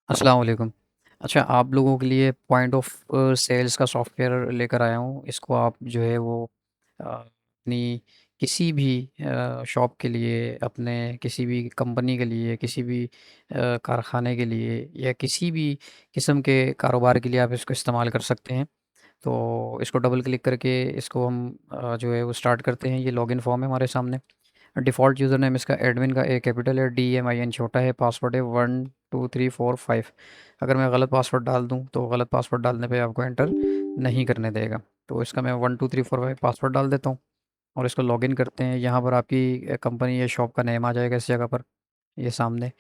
अस्सलाम वालेकुम। अच्छा, आप लोगों के लिए पॉइंट ऑफ सेल्स का सॉफ्टवेयर लेकर आया हूँ। इसको आप जो है वो अपनी किसी भी शॉप के लिए, अपने किसी भी कंपनी के लिए, किसी भी कारख़ाने के लिए या किसी भी किस्म के कारोबार के लिए आप इसको इस्तेमाल कर सकते हैं। तो इसको डबल क्लिक करके इसको हम जो है वो स्टार्ट करते हैं। ये लॉगिन फॉर्म है हमारे सामने। डिफ़ॉल्ट यूज़र नेम इसका एडमिन का ए कैपिटल है, DMIN छोटा है, पासवर्ड है 1 2 3 4 5। अगर मैं गलत पासवर्ड डाल दूँ तो गलत पासवर्ड डालने पे आपको एंटर नहीं करने देगा। तो इसका मैं 1 2 3 4 5 पासवर्ड डाल देता हूँ और इसको लॉगिन करते हैं। यहाँ पर आपकी कंपनी या शॉप का नेम आ जाएगा इस जगह पर, ये सामने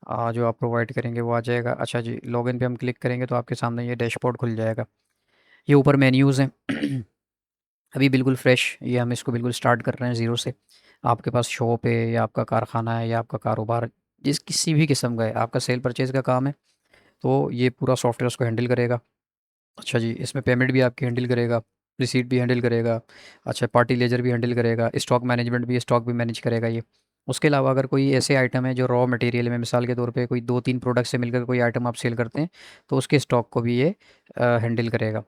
जो आप प्रोवाइड करेंगे वो आ जाएगा। अच्छा जी, लॉगिन पे हम क्लिक करेंगे तो आपके सामने ये डैशबोर्ड खुल जाएगा। ये ऊपर मेन्यूज़ हैं। अभी बिल्कुल फ्रेश ये हम इसको बिल्कुल स्टार्ट कर रहे हैं ज़ीरो से। आपके पास शॉप है या आपका कारखाना है या आपका कारोबार जिस किसी भी किस्म का है, आपका सेल परचेज़ का काम है, तो ये पूरा सॉफ्टवेयर उसको हैंडल करेगा। अच्छा जी, इसमें पेमेंट भी आपकी हैंडल करेगा, रिसीट भी हैंडल करेगा, अच्छा पार्टी लेजर भी हैंडल करेगा, स्टॉक मैनेजमेंट भी, स्टॉक भी मैनेज करेगा ये। उसके अलावा अगर कोई ऐसे आइटम है जो रॉ मटेरियल में, मिसाल के तौर पे कोई 2-3 प्रोडक्ट से मिलकर कोई आइटम आप सेल करते हैं, तो उसके स्टॉक को भी ये हैंडल करेगा।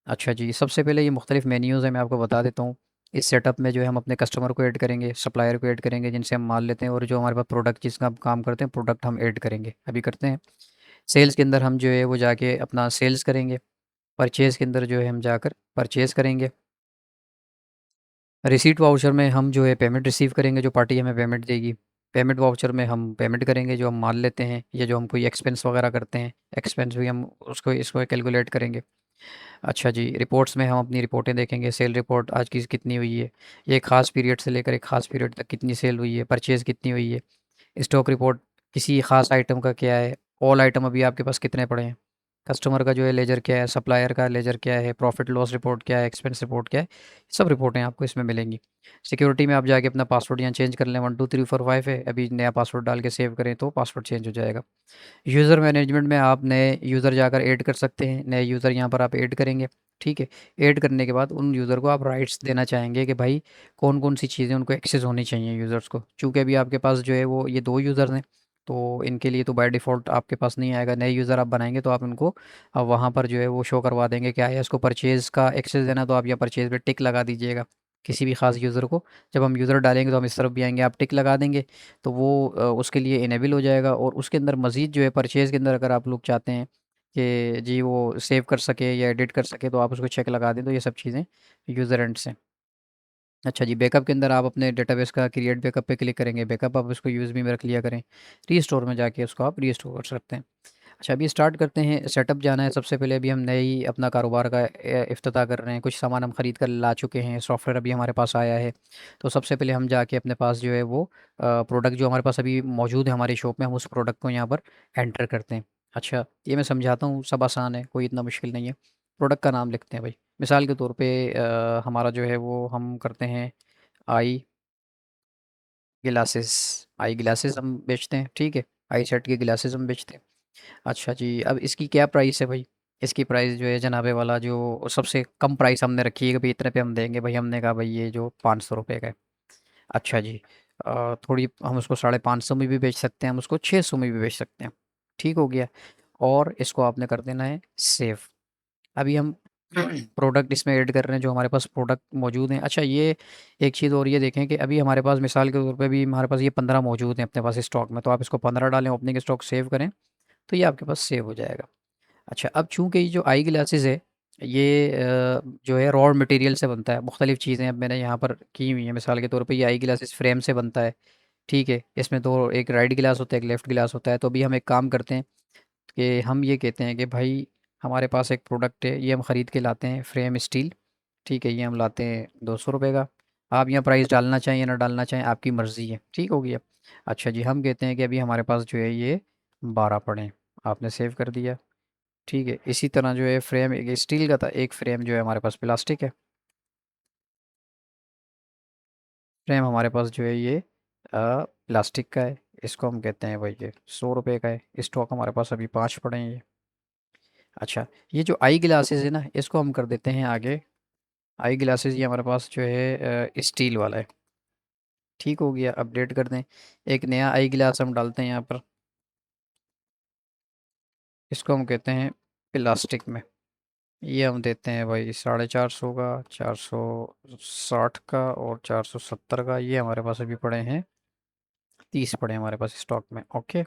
अच्छा जी, सबसे पहले ये मुख्तलिफ़ मेन्यूज़ हैं, मैं आपको बता देता हूँ। इस सेटअप में जो है हम अपने कस्टमर को ऐड करेंगे, सप्लायर को ऐड करेंगे जिनसे हम माल लेते हैं, और जो हमारे पास प्रोडक्ट जिसका हम काम करते हैं, प्रोडक्ट हम ऐड करेंगे। अभी करते हैं। सेल्स के अंदर हम जो है वो जाके अपना सेल्स करेंगे। परचेज़ के अंदर जो है हम जाकर परचेज़ करेंगे। रिसीट वाउचर में हम जो है पेमेंट रिसीव करेंगे, जो पार्टी हमें पेमेंट देगी। पेमेंट वाउचर में हम पेमेंट करेंगे जो हम माल लेते हैं या जो हम कोई एक्सपेंस वगैरह करते हैं, एक्सपेंस भी हम उसको इसको कैलकुलेट करेंगे। अच्छा जी, रिपोर्ट्स में हम अपनी रिपोर्टें देखेंगे, सेल रिपोर्ट आज की कितनी हुई है, ये ख़ास पीरियड से लेकर एक ख़ास पीरियड तक कितनी सेल हुई है, परचेज़ कितनी हुई है। स्टॉक रिपोर्ट किसी ख़ास आइटम का क्या है, ऑल आइटम अभी आपके पास कितने पड़े हैं, कस्टमर का जो है लेजर क्या है, सप्लायर का लेजर क्या है, प्रॉफिट लॉस रिपोर्ट क्या है, एक्सपेंस रिपोर्ट क्या है, सब रिपोर्टें आपको इसमें मिलेंगी। सिक्योरिटी में आप जाके अपना पासवर्ड यहाँ चेंज कर लें, 1 2 3 4 5 है, अभी नया पासवर्ड डाल के सेव करें तो पासवर्ड चेंज हो जाएगा। यूज़र मैनेजमेंट में आप नए यूज़र जाकर ऐड कर सकते हैं, नए यूज़र यहाँ पर आप ऐड करेंगे, ठीक है। ऐड करने के बाद उन यूज़र को आप राइट्स देना चाहेंगे कि भाई कौन-कौन सी चीज़ें उनको एक्सेस होनी चाहिए यूज़र्स को। चूँकि अभी आपके पास जो है वो ये 2 यूज़र्स हैं, तो इनके लिए तो बाय डिफ़ॉल्ट आपके पास नहीं आएगा। नए यूज़र आप बनाएँगे तो आप उनको वहाँ पर जो है वो शो करवा देंगे। क्या है, इसको परचेज़ का एक्सेस देना तो आप यहाँ परचेज़ पे टिक लगा दीजिएगा, किसी भी ख़ास यूज़र को। जब हम यूज़र डालेंगे तो हम इस तरफ भी आएँगे, आप टिक लगा देंगे तो वो उसके लिए इनेबल हो जाएगा। और उसके अंदर मज़ीद जो है परचेज़ के अंदर अगर आप लोग चाहते हैं कि जी वो सेव कर सके या एडिट कर सके तो आप उसको चेक लगा दें, तो ये सब चीज़ें यूज़र एंड से। अच्छा जी, बैकअप के अंदर आप अपने डेटाबेस का क्रिएट बैकअप पे क्लिक करेंगे, बैकअप आप उसको यूएसबी में रख लिया करें। रीस्टोर में जाके उसको आप रीस्टोर कर सकते हैं। अच्छा, अभी स्टार्ट करते हैं। सेटअप जाना है सबसे पहले। अभी हम नई अपना कारोबार का इफ्तिताह कर रहे हैं, कुछ सामान हम ख़रीद कर ला चुके हैं, सॉफ्टवेयर अभी हमारे पास आया है। तो सबसे पहले हम जाके अपने पास जो है वो प्रोडक्ट जो हमारे पास अभी मौजूद है हमारी शॉप में, हम उस प्रोडक्ट को यहाँ पर एंटर करते हैं। अच्छा, ये मैं समझाता हूँ, सब आसान है, कोई इतना मुश्किल नहीं है। प्रोडक्ट का नाम लिखते हैं भाई। मिसाल के तौर पे हमारा जो है वो हम करते हैं आई ग्लासेस। आई ग्लासेस हम बेचते हैं, ठीक है। आई सेट के ग्लासेस हम बेचते हैं। अच्छा जी, अब इसकी क्या प्राइस है भाई? इसकी प्राइस जो है जनाबे वाला जो सबसे कम प्राइस हमने रखी है कि भाई इतने पे हम देंगे भाई, हमने कहा भाई ये जो 500 रुपये का है। अच्छा जी, थोड़ी हम उसको 550 में भी बेच सकते हैं, हम उसको 600 में भी बेच सकते हैं। ठीक हो गया। और इसको आपने कर देना है सेव। अभी हम प्रोडक्ट इसमें ऐड कर रहे हैं, जो हमारे पास प्रोडक्ट मौजूद हैं। अच्छा, ये एक चीज़ और ये देखें कि अभी हमारे पास मिसाल के तौर पे भी हमारे पास ये 15 मौजूद हैं अपने पास स्टॉक में, तो आप इसको 15 डालें, ओपनिंग स्टॉक सेव करें, तो ये आपके पास सेव हो जाएगा। अच्छा, अब चूँकि ये जो आई ग्लासेस है, ये जो है रॉ मटेरियल से बनता है, मुख्तलिफ़ चीज़ें अब मैंने यहाँ पर की हुई हैं। मिसाल के तौर पे ये आई ग्लासेस फ्रेम से बनता है, ठीक है। इसमें 2, एक राइट ग्लास होता है, एक लेफ़्ट ग्लास होता है। तो अभी हम एक काम करते हैं कि हम ये कहते हैं कि भाई हमारे पास एक प्रोडक्ट है, ये हम ख़रीद के लाते हैं, फ्रेम स्टील, ठीक है। ये हम लाते हैं 200 रुपये का। आप यहाँ प्राइस डालना चाहें या ना डालना चाहें, आपकी मर्ज़ी है, ठीक हो गया। अच्छा जी, हम कहते हैं कि अभी हमारे पास जो है ये 12 पड़े हैं। आपने सेव कर दिया, ठीक है। इसी तरह जो है फ्रेम एक स्टील का था, एक फ्रेम जो है हमारे पास प्लास्टिक है। फ्रेम हमारे पास जो है ये प्लास्टिक का है। इसको हम कहते हैं भाई ये 100 रुपये का है। स्टॉक हमारे पास अभी 5 पड़े हैं ये। अच्छा, ये जो आई ग्लासेस है ना, इसको हम कर देते हैं आगे। आई ग्लासेस ये हमारे पास जो है स्टील वाला है। ठीक हो गया, अपडेट कर दें। एक नया आई ग्लास हम डालते हैं यहाँ पर। इसको हम कहते हैं प्लास्टिक में। ये हम देते हैं भाई 450 का, 460 का और 470 का। ये हमारे पास अभी पड़े हैं 30 पड़े हैं हमारे पास स्टॉक में। ओके।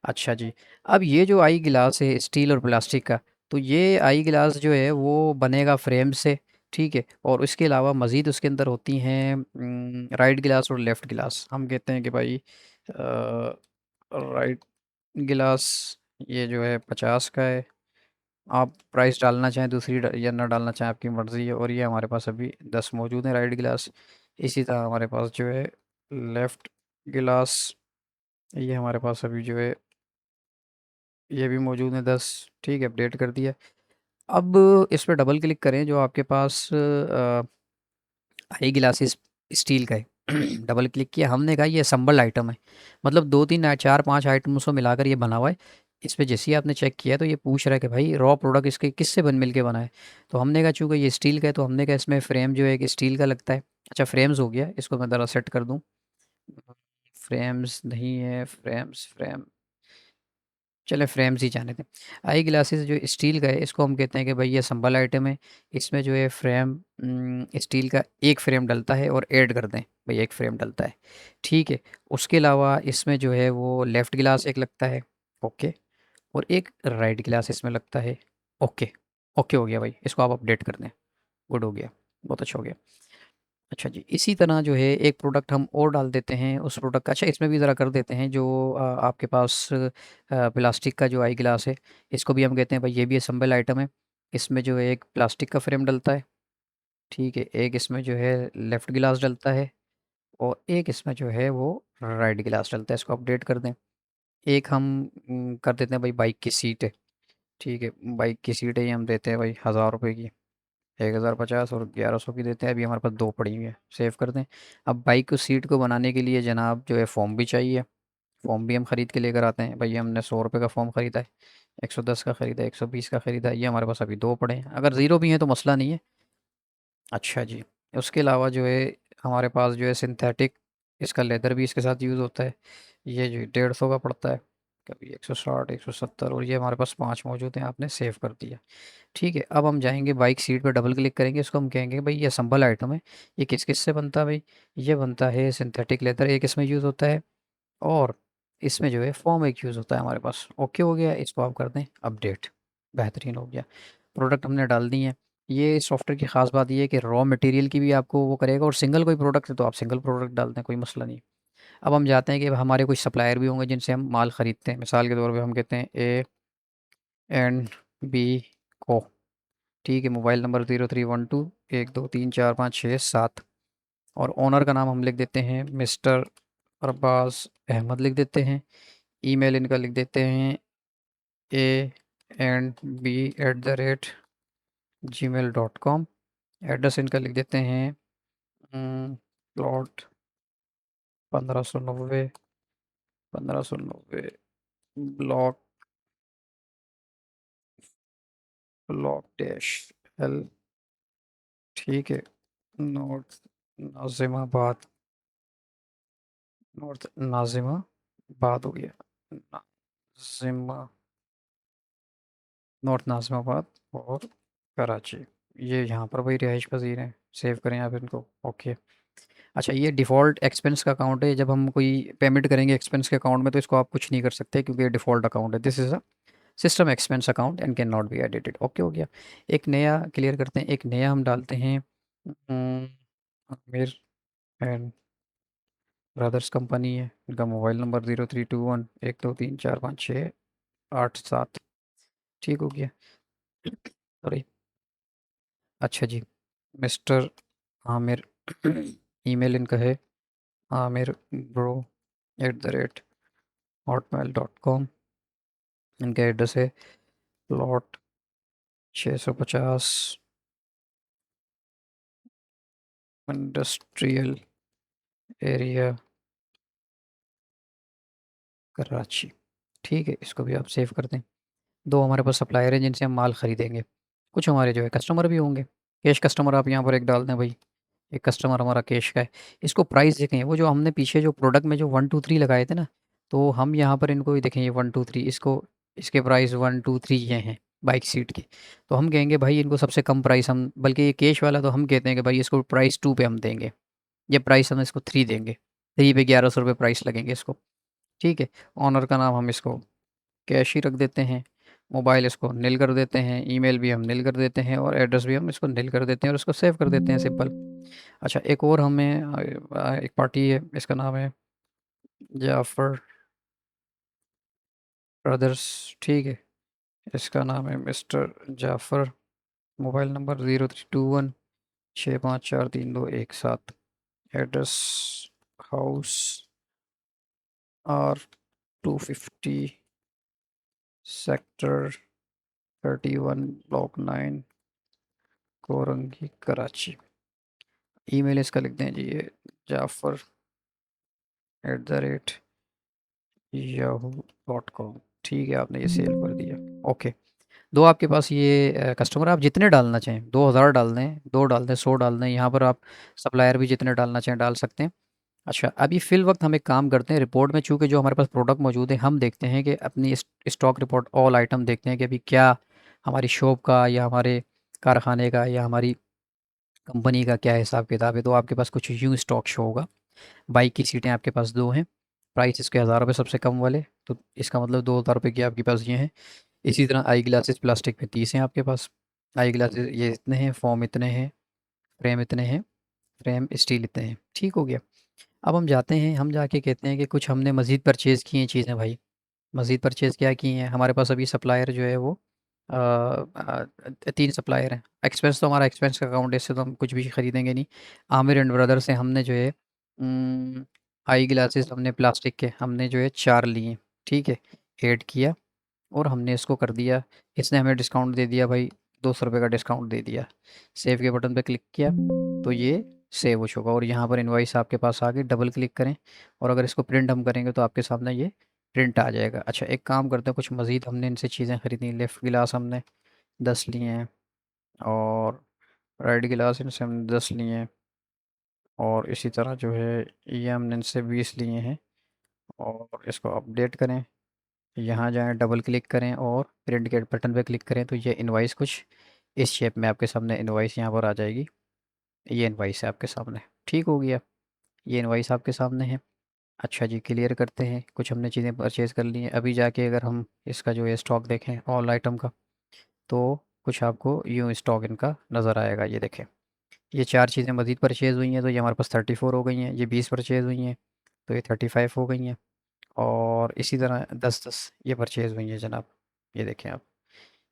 अच्छा जी। अब ये जो आई गिलास है स्टील और प्लास्टिक का, तो ये आई गिलास जो है वो बनेगा फ्रेम से। ठीक है। और इसके अलावा मज़ीद उसके अंदर होती हैं राइट गिलास और लेफ़्ट गिलास। हम कहते हैं कि भाई राइट गिलास ये जो है 50 का है। आप प्राइस डालना चाहें दूसरी या ना डालना चाहें आपकी मर्ज़ी है। और ये हमारे पास अभी 10 मौजूद हैं राइट गिलास। इसी तरह हमारे पास जो है लेफ़्ट गिलास, ये हमारे पास अभी जो है ये भी मौजूद है 10। ठीक है, अपडेट कर दिया। अब इस पे डबल क्लिक करें जो आपके पास आई गिलासेस स्टील का है। डबल क्लिक किया, हमने कहा ये असम्बल आइटम है, मतलब 2 3 4 5 आइटम्स को मिलाकर ये बना हुआ है। इस पे जैसे ही आपने चेक किया तो ये पूछ रहा है कि भाई रॉ प्रोडक्ट इसके किससे बन मिल के बना है। तो हमने कहा चूँकि ये स्टील का है तो हमने कहा इसमें फ्रेम जो है कि स्टील का लगता है। अच्छा, फ्रेम्स हो गया, इसको मैं ज़रा सेट कर दूँ। फ्रेम्स नहीं है, फ्रेम, चलें फ्रेम्स ही जाने दें। आई ग्लासेस जो स्टील का है इसको हम कहते हैं कि भाई ये संबल आइटम है। इसमें जो है फ्रेम स्टील का एक फ्रेम डलता है और ऐड कर दें भाई एक फ्रेम डलता है। ठीक है। उसके अलावा इसमें जो है वो लेफ़्ट गिलास एक लगता है। ओके। और एक राइट गिलास इसमें लगता है। ओके। ओके हो गया भाई, इसको आप अपडेट कर दें। गुड हो गया, बहुत अच्छा हो गया। अच्छा जी, इसी तरह जो है एक प्रोडक्ट हम और डाल देते हैं उस प्रोडक्ट का। अच्छा, इसमें भी ज़रा कर देते हैं जो आपके पास प्लास्टिक का जो आई गिलास है, इसको भी हम कहते हैं भाई ये भी असम्बल आइटम है। इसमें जो है एक प्लास्टिक का फ्रेम डलता है। ठीक है। एक इसमें जो है लेफ़्ट गिलास डलता है और एक इसमें जो है वो राइट गिलास डलता है। इसको अपडेट कर दें। एक हम कर देते हैं भाई बाइक की सीट है। ठीक है, बाइक की सीट है, ये हम देते हैं भाई 1000 रुपये की। 1050 और 1100 की देते हैं। अभी हमारे पास 2 पड़ी हुई है, सेव कर दें। अब बाइक को सीट को बनाने के लिए जनाब जो है फ़ोम भी चाहिए। फ़ोम भी हम ख़रीद के लेकर आते हैं भाई। हमने 100 रुपये का फ़ोम ख़रीदा है, 110 का ख़रीदा है, 120 का ख़रीदा है। ये हमारे पास अभी 2 पड़े हैं, अगर ज़ीरो भी हैं तो मसला नहीं है। अच्छा जी। उसके अलावा जो है हमारे पास जो है सिंथेटिक, इसका लेदर भी इसके साथ यूज़ होता है। ये जो 150 का पड़ता है, कभी 160, 170, और ये हमारे पास 5 मौजूद हैं। आपने सेव कर दिया। ठीक है। अब हम जाएँगे बाइक सीट पे डबल क्लिक करेंगे, इसको हम कहेंगे भाई ये असम्बल आइटम है। ये किस-किस से बनता है भाई? ये बनता है सिंथेटिक लेदर एक इसमें यूज़ होता है और इसमें जो है फ़ोम एक यूज़ होता है हमारे पास। ओके हो गया, इसको आप कर दें अपडेट। बेहतरीन हो गया। प्रोडक्ट हमने डाल दी हैं। ये सॉफ्टवेयर की ख़ास बात ये है कि रॉ मटेरियल की भी आपको वो करेगा और सिंगल कोई प्रोडक्ट है तो आप सिंगल प्रोडक्ट डाल दें, कोई मसला नहीं। अब हम जाते हैं कि हमारे कुछ सप्लायर भी होंगे जिनसे हम माल ख़रीदते हैं। मिसाल के तौर पे हम कहते हैं ए एंड बी को। ठीक है, मोबाइल नंबर 0312 123456 7 और ओनर का नाम हम लिख देते हैं मिस्टर अरबाज़ अहमद लिख देते हैं। ईमेल इनका लिख देते हैं ANB@gmail.com। एड्रेस इनका लिख देते हैं plot 1590 1590 block block dash L. ठीक है। नॉर्थ नाजिमाबाद, नॉर्थ नाजिमाबाद हो गया, नाजिमा नॉर्थ नाजिमाबाद और कराची। ये यहाँ पर वही रिहाइश पजीर हैं। सेव करें आप इनको। ओके। अच्छा, ये डिफ़ॉल्ट एक्सपेंस का अकाउंट है। जब हम कोई पेमेंट करेंगे एक्सपेंस के अकाउंट में तो इसको आप कुछ नहीं कर सकते क्योंकि ये डिफ़ॉल्ट अकाउंट है। This is a system expense account and can not be edited. Okay हो गया। एक नया क्लियर करते हैं, एक नया हम डालते हैं आमिर एंड ब्रदर्स कंपनी है। इनका मोबाइल नंबर 0321 12345687। ठीक हो गया। सॉरी। अच्छा जी, मिस्टर आमिर। ईमेल इनका है आमिर ब्रो @hotmail.com। इनका एड्रेस है प्लॉट 650 इंडस्ट्रियल एरिया कराची। ठीक है, इसको भी आप सेव कर दें। 2 हमारे पास सप्लायर हैं जिनसे हम माल ख़रीदेंगे। कुछ हमारे जो है कस्टमर भी होंगे। कैश कस्टमर आप यहाँ पर एक डाल दें भाई। एक कस्टमर हमारा कैश का है। इसको प्राइस देखें, वो जो हमने पीछे जो प्रोडक्ट में जो 1 2 3 लगाए थे ना, तो हम यहाँ पर इनको भी देखें, ये 1 2 3 इसको इसके प्राइस 1 2 3 ये हैं बाइक सीट के। तो हम कहेंगे भाई इनको सबसे कम प्राइस हम, बल्कि ये कैश वाला तो हम कहते हैं कि भाई इसको प्राइस 2 पे हम देंगे, ये प्राइस हम इसको 3 देंगे, 3 पे 1100 रुपये प्राइस लगेंगे इसको। ठीक है। ऑनर का नाम हम इसको कैश ही रख देते हैं, मोबाइल इसको नील कर देते हैं, ईमेल भी हम नील कर देते हैं, और एड्रेस भी हम इसको नील कर देते हैं और इसको सेव कर देते हैं, सिंपल। अच्छा, एक और हमें एक पार्टी है, इसका नाम है जाफ़र ब्रदर्स। ठीक है, इसका नाम है mister Jafar. Mobile number 0321 6543217। Address house R 250 sector 31 block 9 Korangi Karachi. Email इसका लिख दें जी, ये jaffer@yahoo.com। ठीक है, आपने ये सेल कर दिया। ओके। दो आपके पास ये कस्टमर, आप जितने डालना चाहें, 2000 डाल दें, 2 डाल दें, 100 डाल दें, यहाँ पर आप सप्लायर भी जितने डालना चाहें डाल सकते हैं। अच्छा, अभी फ़िल वक्त हम एक काम करते हैं, रिपोर्ट में चूँकि जो हमारे पास प्रोडक्ट मौजूद है, हम देखते हैं कि अपनी स्टॉक रिपोर्ट ऑल आइटम देखते हैं कि अभी क्या हमारी शॉप का या हमारे कारखाने का या हमारी कंपनी का क्या हिसाब किताब है। तो आपके पास कुछ यूँ स्टॉक शो होगा। बाइक की सीटें आपके पास 2 हैं, प्राइस इसके 1000 रुपये सबसे कम वाले, तो इसका मतलब 2000 रुपये की आपके पास ये हैं। इसी तरह आई ग्लासेस प्लास्टिक में 30 हैं आपके पास, आई ग्लासेस ये इतने हैं, फोम इतने हैं, फ्रेम इतने हैं, फ्रेम स्टील इतने हैं। ठीक हो गया। अब हम जाते हैं, हम जाके कहते हैं कि कुछ हमने मज़ीद परचेज़ की हैं चीज़ें भाई। मज़ीद परचेज़ क्या की हैं, हमारे पास अभी सप्लायर जो है वो 3 सप्लायर हैं। एक्सपेंस तो हमारा एक्सपेंस का अकाउंट है, इससे तो हम कुछ भी खरीदेंगे नहीं। आमिर एंड ब्रदर से हमने जो है आई ग्लासेस हमने प्लास्टिक के हमने जो है 4 लिए। ठीक है, ऐड किया और हमने इसको कर दिया, इसने हमें डिस्काउंट दे दिया भाई, 200 रुपये का डिस्काउंट दे दिया। सेव के बटन पे क्लिक किया तो ये सेव हो चुका, और यहाँ पर इनवॉइस आपके पास आ गई। डबल क्लिक करें और अगर इसको प्रिंट हम करेंगे तो आपके सामने ये प्रिंट आ जाएगा। अच्छा, एक काम करते हैं, कुछ मज़ीद हमने इनसे चीज़ें ख़रीदी। लेफ़्ट गिलास हमने 10 लिए हैं, और राइट गिलास इनसे हमने 10 लिए हैं, और इसी तरह जो है ये हमने इनसे 20 लिए हैं। और इसको अपडेट करें, यहाँ जाएँ, डबल क्लिक करें और प्रिंट के बटन पे क्लिक करें तो ये इनवॉइस कुछ इस शेप में आपके सामने इनवॉइस यहाँ पर आ जाएगी। ये इनवॉइस है आपके सामने। ठीक हो गया, ये इनवॉइस आपके सामने है। अच्छा जी, क्लियर करते हैं, कुछ हमने चीज़ें परचेज़ कर ली हैं। अभी जाके अगर हम इसका जो है स्टॉक देखें ऑल आइटम का, तो कुछ आपको यूँ स्टॉक इनका नज़र आएगा। ये देखें, ये 4 चीज़ें मज़ीद परचेज़ हुई हैं तो ये हमारे पास 34 हो गई हैं। ये 20 परचेज़ हुई हैं तो ये 35 हो गई हैं, और इसी तरह 10-10 ये परचेज़ हुई हैं जनाब। ये देखें आप,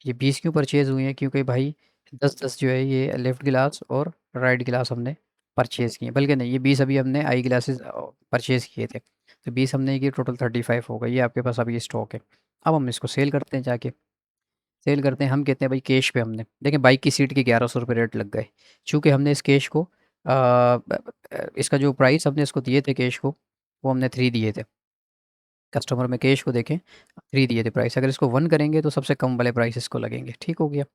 ये 20 क्यों परचेज़ हुई हैं, क्योंकि भाई 10-10 जो है ये लेफ़्ट गिलास और राइट गिलास हमने परचेज़ किए हैं। बल्कि नहीं, ये 20 अभी हमने आई ग्लासेस परचेज़ किए थे, तो 20 हमने किए, टोटल 35 हो गए। ये आपके पास अभी स्टॉक है। अब हम इसको सेल करते हैं जाके, सेल करते हैं। हम कहते हैं भाई कैश पे हमने देखें बाइक की सीट के 1100 रुपये रेट लग गए। चूँकि हमने इस कैश को इसका जो प्राइस हमने इसको दिए थे कैश को, वो हमने 3 दिए थे। कस्टमर में कैश को देखें, 3 दिए थे प्राइस, अगर इसको 1 करेंगे तो सबसे कम वाले प्राइस इसको लगेंगे। ठीक हो गया।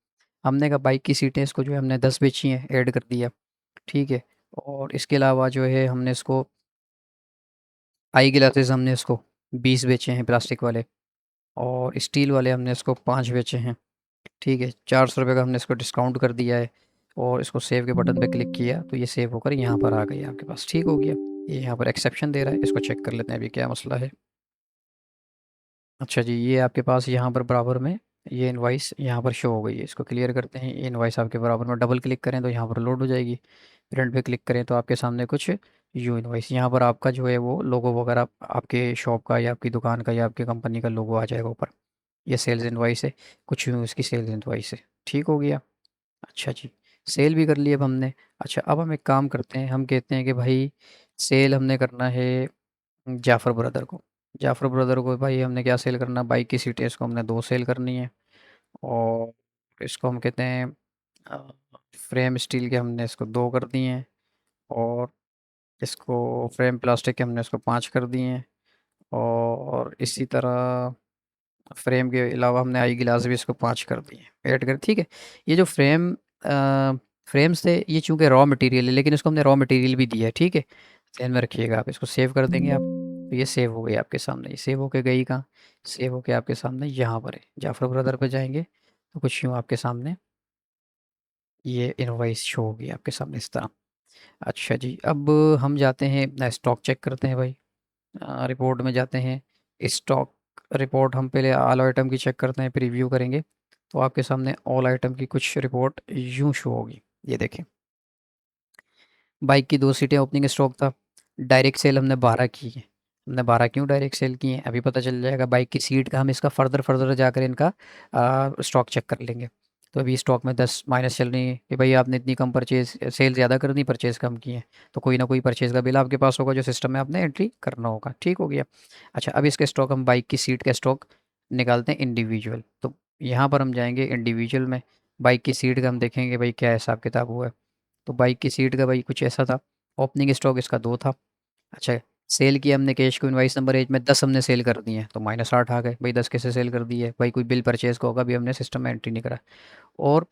हमने कहा बाइक की सीटें इसको जो है हमने 10 बेची हैं, ऐड कर दिया। ठीक है, और इसके अलावा जो है हमने इसको आई ग्लासेस हमने इसको 20 बेचे हैं प्लास्टिक वाले, और स्टील वाले हमने इसको 5 बेचे हैं। ठीक है, 400 रुपये का हमने इसको डिस्काउंट कर दिया है, और इसको सेव के बटन पे क्लिक किया तो ये सेव होकर यहाँ पर आ गई आपके पास। ठीक हो गया। ये यहाँ पर एक्सेप्शन दे रहा है, इसको चेक कर लेते हैं अभी क्या मसला है। अच्छा जी, ये आपके पास यहाँ पर बराबर में ये इनवॉइस यहाँ पर शो हो गई है। इसको क्लियर करते हैं। ये इनवॉइस आपके बराबर में डबल क्लिक करें तो यहाँ पर लोड हो जाएगी। प्रिंट पे क्लिक करें तो आपके सामने कुछ यू इनवॉइस, यहाँ पर आपका जो है वो लोगो वगैरह आपके शॉप का या आपकी दुकान का या आपकी कंपनी का लोगो आ जाएगा ऊपर। ये सेल्स इनवॉइस है, कुछ यूँ इसकी सेल्स इनवॉइस है। ठीक हो गया। अच्छा जी, सेल भी कर ली अब हमने। अच्छा, अब हम एक काम करते हैं, हम कहते हैं कि भाई सेल हमने करना है जाफ़र ब्रदर को। जाफ़र ब्रदर को भाई हमने क्या सेल करना, बाइक की सीटें इसको हमने 2 सेल करनी है, और इसको हम कहते हैं अ, फ्रेम स्टील के हमने इसको 2 कर दिए हैं, और इसको फ्रेम प्लास्टिक के हमने इसको 5 कर दिए हैं, और इसी तरह फ्रेम के अलावा हमने आई गिलास भी इसको 5 कर दिए हैं, ऐड कर। ठीक है, ये जो फ्रेम्स थे ये चूँकि रॉ मटेरियल है, लेकिन इसको हमने रॉ मटेरियल भी दिया है। ठीक है, ध्यान में रखिएगा आप, इसको सेव कर देंगे आप, तो ये सेव हो गई आपके सामने, ये सेव होके गई कहाँ, सेव होके आपके सामने यहाँ पर है। जाफर ब्रदर पे जाएंगे तो कुछ यूँ आपके सामने ये इनवॉइस शो होगी आपके सामने इस तरह। अच्छा जी, अब हम जाते हैं अपना स्टॉक चेक करते हैं भाई। रिपोर्ट में जाते हैं, स्टॉक रिपोर्ट हम पहले ऑल आइटम की चेक करते हैं, प्रीव्यू करेंगे तो आपके सामने ऑल आइटम की कुछ रिपोर्ट यूँ शो होगी। ये देखें, बाइक की 2 सीटें ओपनिंग स्टॉक था, डायरेक्ट सेल हमने 12 की है। हमने 12 क्यों डायरेक्ट सेल की हैं अभी पता चल जाएगा। बाइक की सीट का हम इसका फर्दर जाकर इनका स्टॉक चेक कर लेंगे। तो अभी स्टॉक में 10 माइनस चल रही है कि भाई आपने इतनी कम परचेज, सेल ज़्यादा कर दी, परचेज़ कम की है। तो कोई ना कोई परचेज़ का बिल आपके पास होगा जो सिस्टम में आपने एंट्री करना होगा। ठीक हो गया। अच्छा, अब इसके स्टॉक, हम बाइक की सीट का स्टॉक निकालते हैं इंडिविजुअल। तो यहाँ पर हम जाएंगे इंडिविजुअल में, बाइक की सीट का हम देखेंगे भाई क्या हिसाब किताब हुआ है। तो बाइक की सीट का भाई कुछ ऐसा था, ओपनिंग स्टॉक इसका 2 था। अच्छा, सेल किया हमने कैश को इनवाइस नंबर एज में 10 हमने सेल कर दिए हैं तो -8 आ गए। भाई 10 कैसे सेल कर दिए भाई, कोई बिल परचेज़ का होगा, अभी हमने सिस्टम में एंट्री नहीं करा। और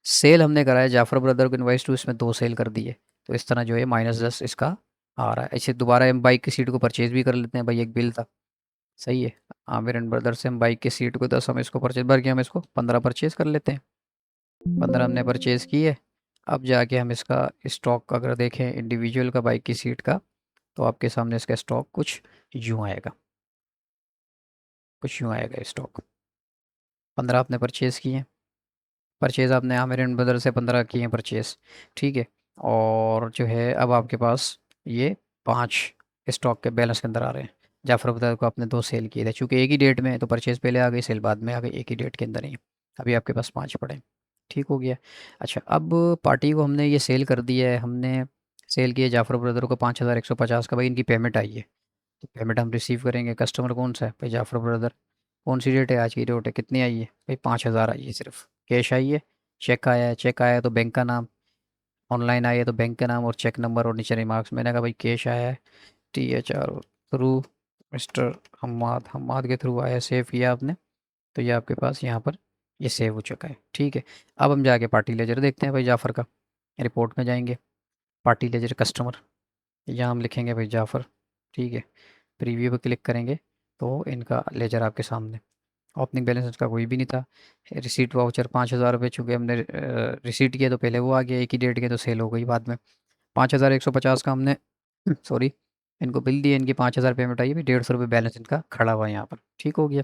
सेल हमने कराया जाफ़र ब्रदर को इनवाइस टू, इसमें 2 सेल कर दिए। तो इस तरह जो है -10 इसका आ रहा है। ऐसे दोबारा हम बाइक की सीट को परचेज़ भी कर लेते हैं भाई, एक बिल था, सही है। आमिर एंड ब्रदर से हम बाइक की सीट को 10 हम इसको परचेज़ भर के हम इसको 15 परचेज़ कर लेते हैं। 15 हमने परचेज़ की है। अब जाके हम इसका स्टॉक अगर देखें इंडिविजुअल का बाइक की सीट का, तो आपके सामने इसका स्टॉक कुछ यूँ आएगा, कुछ यूँ आएगा स्टॉक। 15 आपने परचेज़ किए हैं, परचेज़ आपने आमिर एंड ब्रदर से 15 किए हैं परचेज़, ठीक है। और जो है अब आपके पास ये 5 स्टॉक के बैलेंस के अंदर आ रहे हैं। जाफ़र ब्रदर को आपने 2 सेल किए थे, चूँकि एक ही डेट में है तो परचेज़ पहले आ गई, सेल बाद में आ गई, एक ही डेट के अंदर ही। अभी आपके पास 5 पड़े हैं, ठीक हो गया। अच्छा, अब पार्टी को हमने ये सेल कर दिया है, हमने सेल किया जाफ़र ब्रदर को 5150 का, भाई इनकी पेमेंट आई है। तो पेमेंट हम रिसीव करेंगे। कस्टमर कौन सा है भाई, जाफ़र ब्रदर। कौन सी डेट है, आज की डेट है, कितनी आई है भाई, 5000 आई है सिर्फ। कैश आई है, चेक आया है, चेक आया है तो बैंक का नाम, ऑनलाइन आई है तो बैंक का नाम और चेक नंबर और नीचे रिमार्क्स। मैंने कहा भाई कैश आया है, THR through mister Hammad, Hammad के थ्रू आया, सेव किया आपने। तो ये आपके पास यहाँ पर ये सेव हो चुका है, ठीक है। अब हम जाके पार्टी लेजर देखते हैं भाई जाफ़र का। रिपोर्ट में जाएंगे, पार्टी लेजर कस्टमर, यहाँ हम लिखेंगे भाई जाफ़र, ठीक है। प्रीव्यू पे क्लिक करेंगे तो इनका लेजर आपके सामने, ओपनिंग बैलेंस इसका कोई भी नहीं था। रिसीट वाउचर 5000 रुपये, चूँकि हमने रिसीट किया तो पहले वो आ गया, एक ही डेट के तो सेल हो गई बाद में। 5150 का हमने सॉरी इनको बिल दिए, इनकी 5000 पेमेंट आई, भी 150 रुपये बैलेंस इनका खड़ा हुआ है यहाँ पर, ठीक हो गया।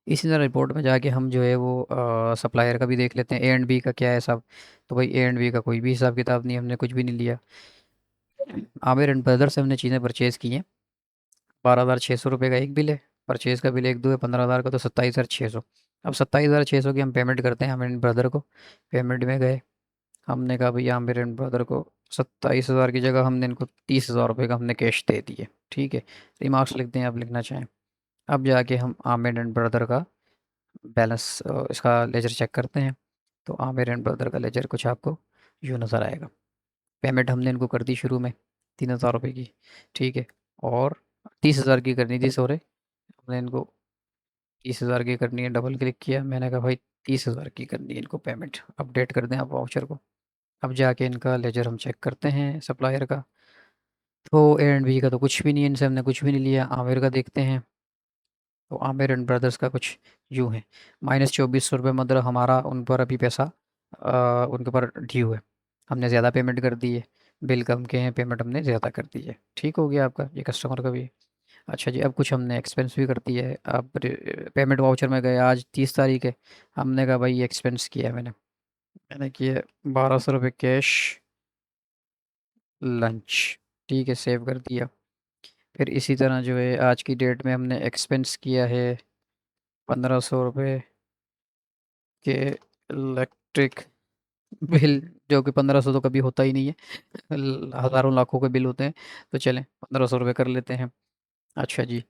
इसी तरह रिपोर्ट में जाके हम जो है वो सप्लायर का भी देख लेते हैं, A एंड B का क्या है सब। तो भाई A एंड B का कोई भी हिसाब किताब नहीं, हमने कुछ भी नहीं लिया। आमिर एंड ब्रदर से हमने चीज़ें परचेज़ की हैं, 12,600 रुपये का एक बिल है, परचेज़ का बिल एक दो है 15,000 का, तो 27,600। अब 27,600 की हम पेमेंट करते हैं आमिर एंड ब्रदर को। पेमेंट में गए, हमने कहा भैया आमिर एंड ब्रदर को 27,000 की जगह हमने इनको 30,000 रुपये का हमने कैश दे दिए, ठीक है। रिमार्क्स लिखते हैं, आप लिखना चाहें। अब जाके हम आमिर एंड ब्रदर का बैलेंस, इसका लेजर चेक करते हैं। तो आमिर एंड ब्रदर का लेजर कुछ आपको यूँ नज़र आएगा। पेमेंट हमने इनको कर दी शुरू में 3,000 रुपये की, ठीक है। और 30,000 की करनी थी, सॉरी, हमने इनको 30,000 की करनी है, डबल क्लिक किया, मैंने कहा भाई 30,000 की करनी है इनको पेमेंट, अपडेट कर दें आप वाउचर को। अब जाके इनका लेजर हम चेक करते हैं सप्लायर का। तो A एंड B का तो कुछ भी नहीं है, इनसे हमने कुछ भी नहीं लिया। आमिर का देखते हैं, तो आमिर एंड ब्रदर्स का कुछ यूँ है, -2400 रुपये, मतलब हमारा उन पर अभी पैसा उनके ऊपर ड्यू है। हमने ज़्यादा पेमेंट कर दी है, बिल कम के हैं, पेमेंट हमने ज़्यादा कर दी है, ठीक हो गया आपका ये कस्टमर का भी। अच्छा जी, अब कुछ हमने एक्सपेंस भी कर दिया है। अब पेमेंट वाउचर में गए, आज 30 तारीख है, हमने कहा भाई ये एक्सपेंस किया है मैंने, किया 1200 रुपये कैश लंच, ठीक है, सेव कर दिया। फिर इसी तरह जो है आज की डेट में हमने एक्सपेंस किया है 1500 रुपये के इलेक्ट्रिक बिल, जो कि 1500 तो कभी होता ही नहीं है, हज़ारों लाखों के बिल होते हैं। तो चलें 1500 रुपये कर लेते हैं। अच्छा जी,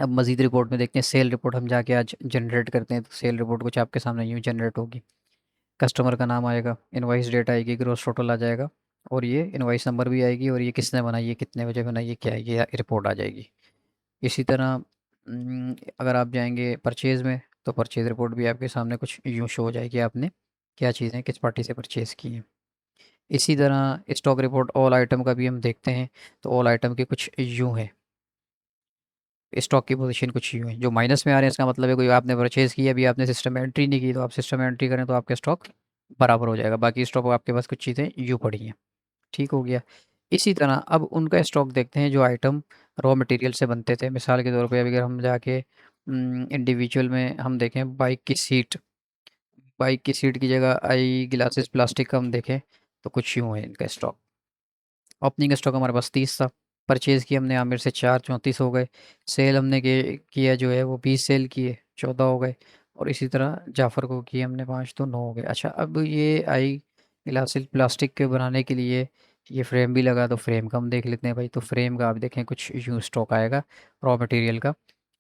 अब मज़ीद रिपोर्ट में देखते हैं, सेल रिपोर्ट हम जाके आज जनरेट करते हैं। तो सेल रिपोर्ट कुछ आपके सामने यूँ जनरेट होगी। कस्टमर का नाम आएगा, इनवॉइस डेट आएगी, ग्रॉस टोटल आ जाएगा, और ये इनवॉइस नंबर भी आएगी, और ये किसने बनाई है, कितने बजे बनाई है, क्या है, ये रिपोर्ट आ जाएगी। इसी तरह अगर आप जाएंगे परचेज़ में, तो परचेज़ रिपोर्ट भी आपके सामने कुछ यूँ शो हो जाएगी, आपने क्या चीज़ें किस पार्टी से परचेज़ की हैं। इसी तरह स्टॉक रिपोर्ट ऑल आइटम का भी हम देखते हैं, तो ऑल आइटम के कुछ यूँ है। स्टॉक की पोजीशन कुछ यूँ है, जो माइनस में आ रहे हैं इसका मतलब है कोई आपने परचेज़ किया, अभी आपने सिस्टम में एंट्री नहीं की, तो आप सिस्टम में एंट्री करें तो आपका स्टॉक बराबर हो जाएगा, बाकी स्टॉक आपके पास कुछ चीज़ें यूँ पड़ी हैं। ठीक हो गया। इसी तरह अब उनका स्टॉक देखते हैं जो आइटम रॉ मटेरियल से बनते थे। मिसाल के तौर पे अगर हम जाके इंडिविजुअल में हम देखें बाइक की सीट की जगह आई ग्लासेस प्लास्टिक का हम देखें तो कुछ यूँ है इनका स्टॉक। ओपनिंग स्टॉक हमारे पास 30 था, परचेज़ किया हमने आमिर से 4, 34 हो गए। सेल हमने किया जो है वो 20 सेल किए, 14 हो गए। और इसी तरह जाफ़र को किए हमने 5, तो 9 हो गए। अच्छा, अब ये आई ग्लासेस प्लास्टिक के बनाने के लिए ये फ्रेम भी लगा, तो फ्रेम का हम देख लेते हैं भाई। तो फ्रेम का आप देखें कुछ यूँ स्टॉक आएगा रॉ मटेरियल का।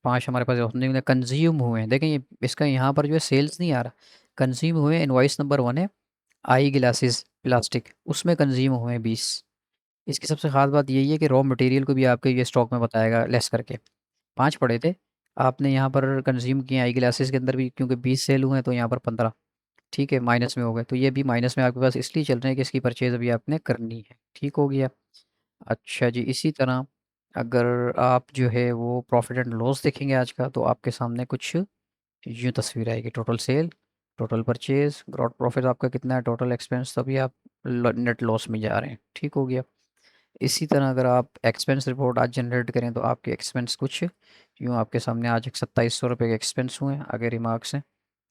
5 हमारे पास ओपनिंग में कंज्यूम हुए हैं, देखें ये इसका यहाँ पर जो है सेल्स नहीं आ रहा, कंज्यूम हुए हैं। इनवॉइस नंबर 1 है आई ग्लासेस प्लास्टिक, उसमें कंज्यूम हुए हैं 20। इसकी सबसे ख़ास बात यही है कि रॉ मटेरियल को भी आपके ये स्टॉक में बताएगा लेस करके। 5 पड़े थे, आपने यहाँ पर कंज़्यूम किए आई ग्लासेस के अंदर भी, क्योंकि 20 सेल हुए हैं तो यहाँ पर 15, ठीक है, माइनस में हो गए। तो ये भी माइनस में आपके पास इसलिए चल रहे हैं कि इसकी परचेज़ अभी आपने करनी है। ठीक हो गया। अच्छा जी, इसी तरह अगर आप जो है वो प्रॉफ़िट एंड लॉस देखेंगे आज का, तो आपके सामने कुछ यूँ तस्वीर आएगी। Total sale, total purchase, gross profit आपका कितना है, टोटल एक्सपेंस, तभी आप ल नेट लॉस में जा रहे हैं। ठीक हो गया। इसी तरह अगर आप एक्सपेंस रिपोर्ट आज जनरेट करें तो आपके एक्सपेंस कुछ यूँ आपके सामने आज एक 2700 रुपये के एक्सपेंस हुए हैं, आगे रिमार्क्स हैं,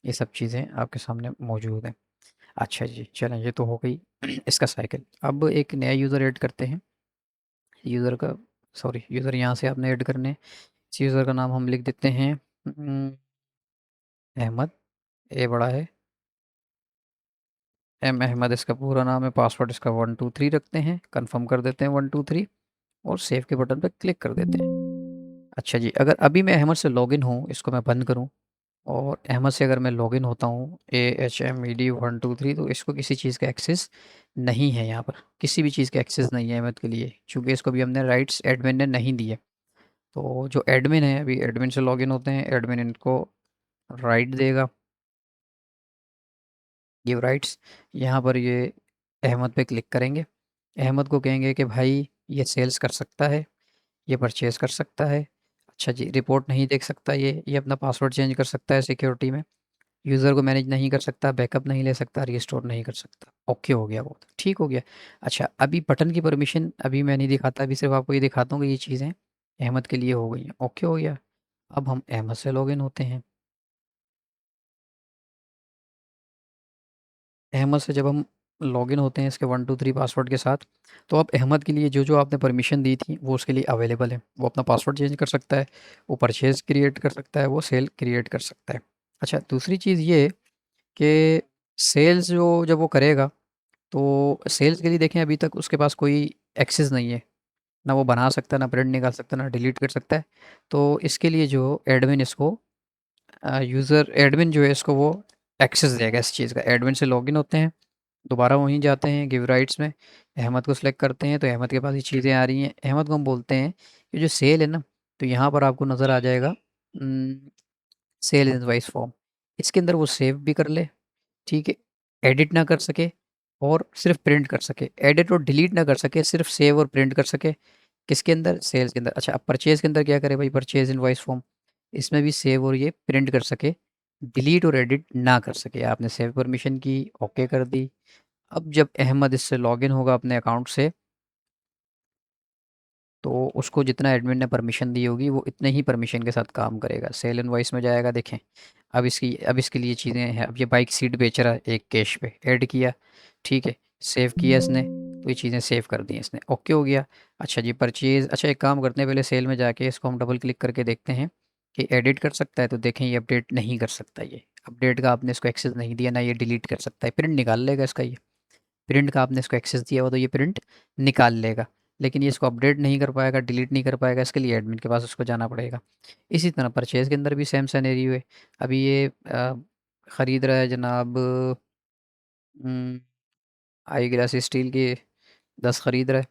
ये सब चीज़ें आपके सामने मौजूद हैं। अच्छा जी, चलें ये तो हो गई इसका साइकिल। अब एक नया यूज़र ऐड करते हैं। यूज़र का यूज़र यहाँ से आपने ऐड करने हैं। इस यूज़र का नाम हम लिख देते हैं अहमद, ए बड़ा है, एम अहमद इसका पूरा नाम है। पासवर्ड इसका 123 रखते हैं, कंफर्म कर देते हैं 123 और सेव के बटन पर क्लिक कर देते हैं। अच्छा जी, अगर अभी मैं अहमद से लॉगिन हूँ, इसको मैं बंद करूँ और अहमद से अगर मैं लॉगिन होता हूँ AHMED123, तो इसको किसी चीज़ का एक्सेस नहीं है यहाँ पर, किसी भी चीज़ का एक्सेस नहीं है अहमद के लिए, चूँकि इसको भी हमने राइट्स एडमिन ने नहीं दिए। तो जो एडमिन है, अभी एडमिन से लॉगिन होते हैं, एडमिन इनको राइट देगा, गिव राइट्स। यहाँ पर ये अहमद पे क्लिक करेंगे, अहमद को कहेंगे कि भाई ये सेल्स कर सकता है, ये परचेज़ कर सकता है। अच्छा जी, रिपोर्ट नहीं देख सकता, ये अपना पासवर्ड चेंज कर सकता है सिक्योरिटी में, यूज़र को मैनेज नहीं कर सकता, बैकअप नहीं ले सकता, रीस्टोर नहीं कर सकता। ओके हो गया वो, तो ठीक हो गया। अच्छा, अभी बटन की परमिशन अभी मैं नहीं दिखाता, अभी सिर्फ आपको ये दिखाता हूँ कि ये चीज़ें अहमद के लिए हो गई हैं। ओके हो गया। अब हम अहमद से लॉगिन होते हैं। अहमद से जब हम लॉगिन होते हैं इसके 123 पासवर्ड के साथ, तो अब अहमद के लिए जो जो आपने परमिशन दी थी वो उसके लिए अवेलेबल है। वो अपना पासवर्ड चेंज कर सकता है, वो परचेज़ क्रिएट कर सकता है, वो सेल क्रिएट कर सकता है। अच्छा, दूसरी चीज़ ये कि सेल्स जो जब वो करेगा, तो सेल्स के लिए देखें अभी तक उसके पास कोई एक्सेस नहीं है, ना वो बना सकता है, ना प्रिंट निकाल सकता है, ना डिलीट कर सकता है। तो इसके लिए जो एडमिन इसको यूज़र एडमिन जो है इसको वो एक्सेस देगा इस चीज़ का। एडमिन से लॉगिन होते हैं, दोबारा वहीं जाते हैं गिव राइट्स में, अहमद को सिलेक्ट करते हैं, तो अहमद के पास ये चीज़ें आ रही हैं। अहमद को हम बोलते हैं कि जो सेल है ना, तो यहाँ पर आपको नज़र आ जाएगा सेल इनवॉइस फॉर्म, इसके अंदर वो सेव भी कर ले, ठीक है, एडिट ना कर सके और सिर्फ प्रिंट कर सके, एडिट और डिलीट ना कर सके, सिर्फ सेव और प्रिंट कर सके। किसके अंदर, सेल्स के अंदर। अच्छा, अब परचेज़ के अंदर क्या करे भाई, परचेज़ इनवॉइस फॉर्म, इसमें भी सेव और ये प्रिंट कर सके, डिलीट और एडिट ना कर सके। आपने सेव परमिशन की, ओके कर दी। अब जब अहमद इससे लॉगिन होगा अपने अकाउंट से, तो उसको जितना एडमिन ने परमिशन दी होगी वो इतने ही परमिशन के साथ काम करेगा। सेल इनवॉइस में जाएगा, देखें अब इसके लिए चीज़ें हैं। अब ये बाइक सीट बेच रहा है एक कैश पे, ऐड किया, ठीक है, सेव किया इसने, तो ये चीज़ें सेव कर दी इसने, ओके हो गया। अच्छा जी, परचेज़, अच्छा एक काम करते हैं, पहले सेल में जाके इसको हम डबल क्लिक करके देखते हैं कि एडिट कर सकता है, तो देखें ये अपडेट नहीं कर सकता, ये अपडेट का आपने इसको एक्सेस नहीं दिया, ना ये डिलीट कर सकता है, प्रिंट निकाल लेगा इसका ये, प्रिंट का आपने इसको एक्सेस दिया हुआ तो ये प्रिंट निकाल लेगा, लेकिन ये इसको अपडेट नहीं कर पाएगा, डिलीट नहीं कर पाएगा, इसके लिए एडमिन के पास उसको जाना पड़ेगा। इसी तरह परचेज़ के अंदर भी सेम सिनेरियो है। अभी ये ख़रीद रहा है जनाब, आई ग्लास स्टील के 10 ख़रीद रहा है,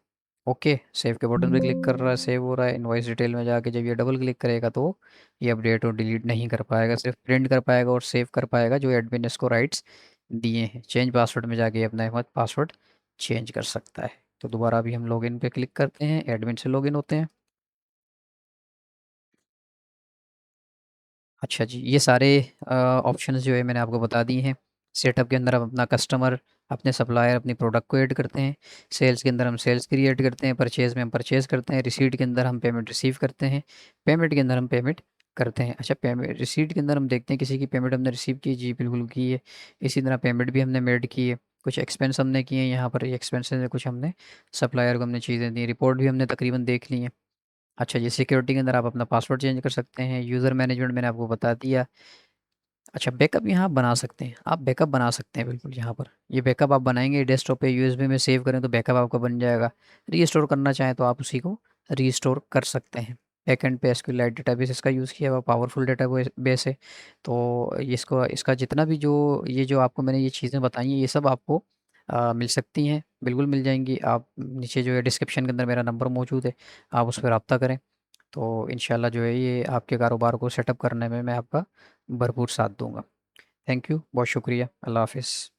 ओके, सेव के बटन पे क्लिक कर रहा है, सेव हो रहा है। इनवॉइस डिटेल में जाके जब ये डबल क्लिक करेगा तो ये अपडेट और डिलीट नहीं कर पाएगा, सिर्फ प्रिंट कर पाएगा और सेव कर पाएगा जो एडमिन ने इसको राइट्स दिए हैं। चेंज पासवर्ड में जाके अपना अहमद पासवर्ड चेंज कर सकता है। तो दोबारा अभी हम लॉगिन पे क्लिक करते हैं, एडमिन से लॉगिन होते हैं। अच्छा जी, ये सारे ऑप्शंस जो है मैंने आपको बता दिए हैं। सेटअप के अंदर हम अपना कस्टमर, अपने सप्लायर, अपनी प्रोडक्ट को ऐड करते हैं। सेल्स के अंदर हम सेल्स क्रिएट करते हैं। परचेज़ में हम परचेज़ करते हैं। रिसीट के अंदर हम पेमेंट रिसीव करते हैं। पेमेंट के अंदर हम पेमेंट करते हैं। अच्छा, पेमेंट रिसीट के अंदर हम देखते हैं किसी की पेमेंट हमने रिसीव की, जी बिल्कुल की है। इसी तरह पेमेंट भी हमने मेड की है। कुछ एक्सपेंस हमने किए हैं यहाँ पर, ये एक्सपेंसेस में कुछ हमने सप्लायर को हमने चीज़ें दी, रिपोर्ट भी हमने तकरीबन देख ली है। अच्छा जी, सिक्योरिटी के अंदर आप अपना पासवर्ड चेंज कर सकते हैं। यूज़र मैनेजमेंट मैंने आपको बता दिया। अच्छा, बैकअप यहाँ बना सकते हैं, आप बैकअप बना सकते हैं बिल्कुल यहाँ पर। ये बैकअप आप बनाएँगे डेस्कटॉप पे यूएसबी में सेव करें तो बैकअप आपका बन जाएगा। रीस्टोर करना चाहें तो आप उसी को रीस्टोर कर सकते हैं। बैकएंड पे एसक्यूएलाइट डेटाबेस इसका यूज़ किया हुआ पावरफुल बेस है। तो इसको इसका जितना भी जो ये जो आपको मैंने ये चीज़ें बताई हैं, ये सब आपको मिल सकती हैं, बिल्कुल मिल जाएँगी। आप नीचे जो है डिस्क्रिप्शन के अंदर मेरा नंबर मौजूद है, आप उस पे राब्ता करें। तो इंशाल्लाह जो है ये आपके कारोबार को सेटअप करने में मैं आपका भरपूर साथ दूँगा। थैंक यू, बहुत शुक्रिया। अल्लाह हाफ़िज़।